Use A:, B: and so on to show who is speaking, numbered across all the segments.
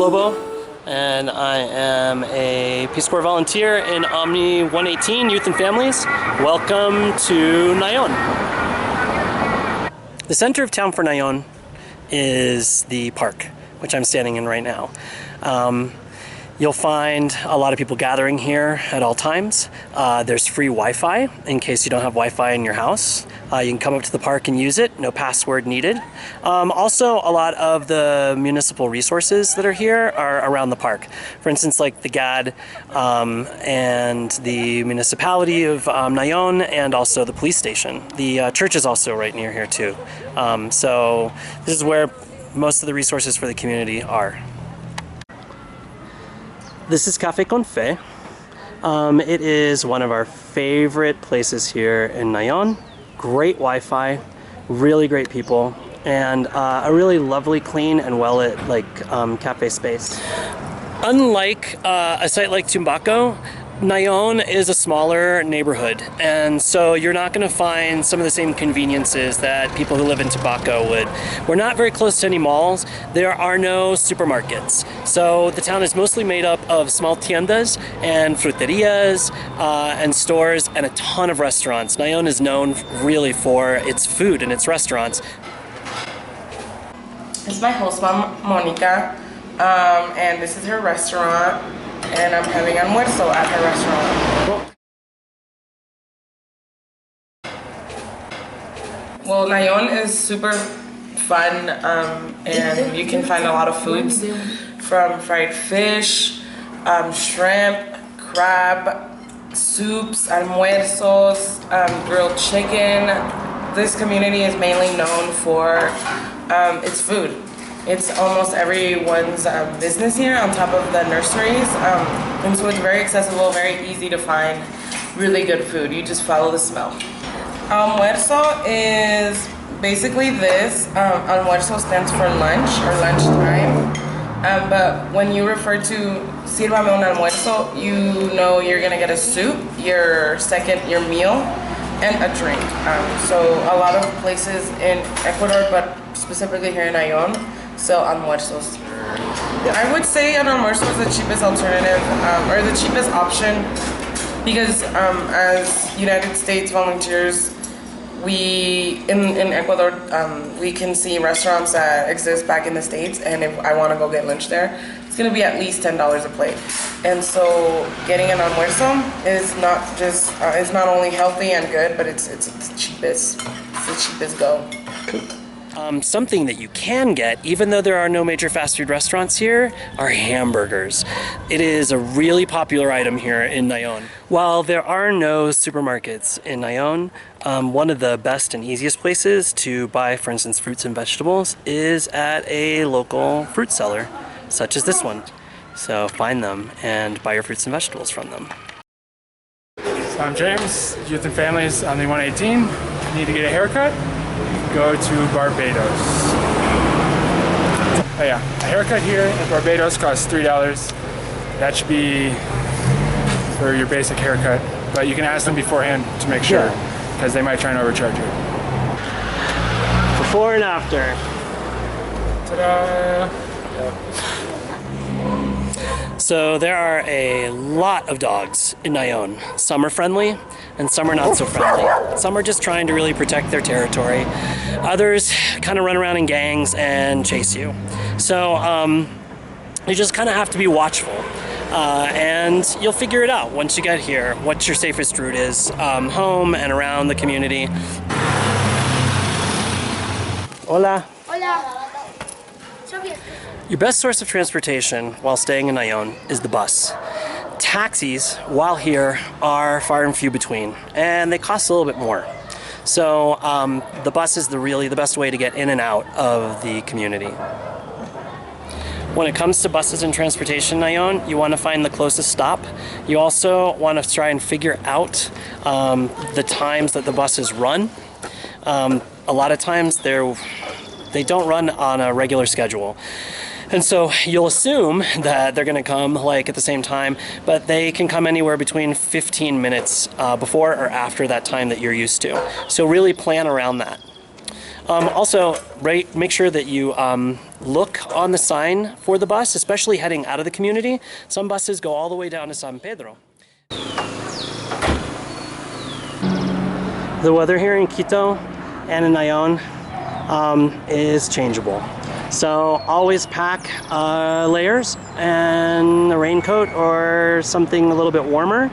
A: Lobo, and I am a Peace Corps volunteer in Omni 118 Youth and Families. Welcome to Nayon. The center of town for Nayon is the park, which I'm standing in right now. You'll find a lot of people gathering here at all times. There's free Wi-Fi in case you don't have Wi-Fi in your house. You can come up to the park and use it, no password needed. Also, a lot of the municipal resources that are here are around the park. For instance, like the GAD and the municipality of Nayon, and also the police station. The church is also right near here too. So this is where most of the resources for the community are. This is Café Con Fe. It is one of our favorite places here in Nayon. Great Wi-Fi, really great people, and a really lovely, clean, and well-lit cafe space. Unlike a site like Tumbaco, Nayon is a smaller neighborhood, and so you're not going to find some of the same conveniences that people who live in Tumbaco would. We're not very close to any malls. There are no supermarkets. So the town is mostly made up of small tiendas and fruterias and stores and a ton of restaurants. Nayon is known really for its food and its restaurants.
B: This is my host mom, Monica, and this is her restaurant. And I'm having almuerzo at the restaurant. Well, Nayon is super fun, and you can find a lot of foods, from fried fish, shrimp, crab, soups, almuerzos, grilled chicken. This community is mainly known for its food. It's almost everyone's business here, on top of the nurseries, and so it's very accessible, very easy to find really good food. You just follow the smell. Almuerzo is basically this. Almuerzo stands for lunch or lunchtime, but when you refer to sírvame un almuerzo, you know you're gonna get a soup, your meal, and a drink. So a lot of places in Ecuador, but specifically here in Nayon, sell almuerzos. I would say an almuerzo is the cheapest alternative, or the cheapest option, because as United States volunteers, we in Ecuador, we can see restaurants that exist back in the States, and if I want to go get lunch there, it's going to be at least $10 a plate. And so getting an almuerzo is not just it's not only healthy and good, but it's the cheapest. It's the cheapest go.
A: Something that you can get, even though there are no major fast food restaurants here, are hamburgers. It is a really popular item here in Nayon. While there are no supermarkets in Nayon, one of the best and easiest places to buy, for instance, fruits and vegetables is at a local fruit seller, such as this one. So find them and buy your fruits and vegetables from them.
C: So I'm James, Youth and Families on the 118. Need to get a haircut? Go to Barbados. Oh yeah, a haircut here in Barbados costs $3. That should be for your basic haircut, but you can ask them beforehand to make sure, because they might try and overcharge you.
A: Before and after.
C: Ta-da! Yep.
A: So there are a lot of dogs in Nayon. Some are friendly and some are not so friendly. Some are just trying to really protect their territory. Others kind of run around in gangs and chase you. So you just kind of have to be watchful. And you'll figure it out once you get here, what your safest route is, home and around the community. Hola.
D: Hola.
A: Your best source of transportation while staying in Nayon is the bus. Taxis, while here, are far and few between, and they cost a little bit more. So the bus is really the best way to get in and out of the community. When it comes to buses and transportation in Nayon, you want to find the closest stop. You also want to try and figure out the times that the buses run. A lot of times they don't run on a regular schedule. And so you'll assume that they're going to come like at the same time, but they can come anywhere between 15 minutes before or after that time that you're used to. So really plan around that. Also, make sure that you look on the sign for the bus, especially heading out of the community. Some buses go all the way down to San Pedro. The weather here in Quito and in Nayon is changeable. So always pack layers and a raincoat or something a little bit warmer,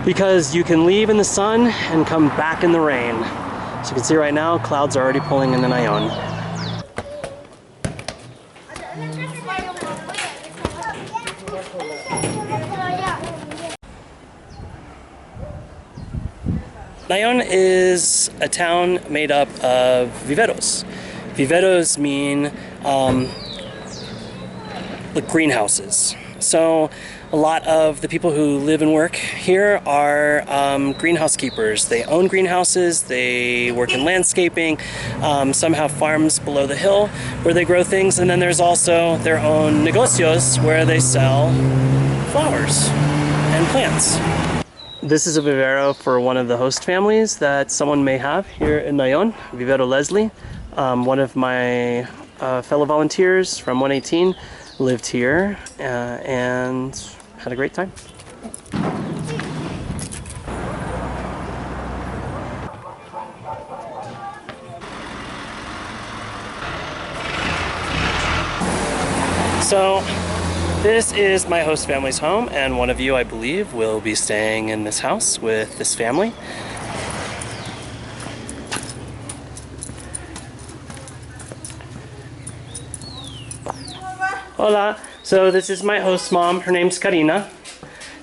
A: because you can leave in the sun and come back in the rain. So you can see right now, clouds are already pulling into Nayon. Nayon is a town made up of viveros. Viveros mean like greenhouses. So a lot of the people who live and work here are greenhouse keepers. They own greenhouses, they work in landscaping, some have farms below the hill where they grow things, and then there's also their own negocios where they sell flowers and plants. This is a vivero for one of the host families that someone may have here in Nayon, Vivero Leslie. One of my fellow volunteers from 118 lived here and had a great time. So this is my host family's home, and one of you, I believe, will be staying in this house with this family. Hola. So this is my host mom. Her name's Karina.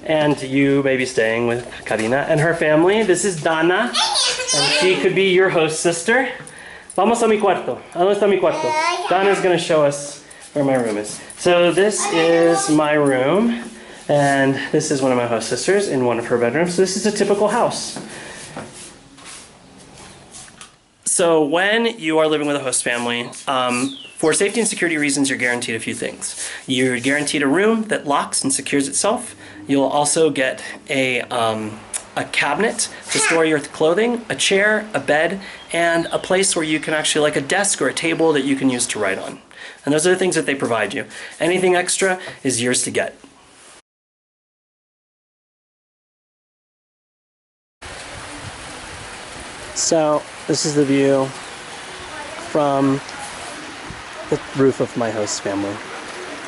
A: And you may be staying with Karina and her family. This is Dana. And she could be your host sister. Vamos a mi cuarto. ¿Dónde está mi cuarto? Dana's going to show us where my room is. So this is my room. And this is one of my host sisters in one of her bedrooms. So this is a typical house. So when you are living with a host family, for safety and security reasons, you're guaranteed a few things. You're guaranteed a room that locks and secures itself. You'll also get a cabinet to store your clothing, a chair, a bed, and a place where you can actually, like a desk or a table that you can use to write on. And those are the things that they provide you. Anything extra is yours to get. So this is the view from the roof of my host family.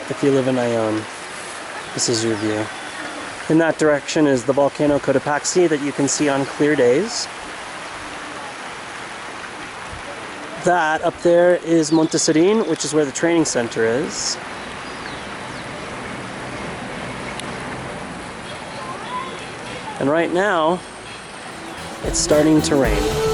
A: If you live in Nayon, this is your view. In that direction is the volcano Cotopaxi that you can see on clear days. That up there is Monte Serene, which is where the training center is. And right now, it's starting to rain.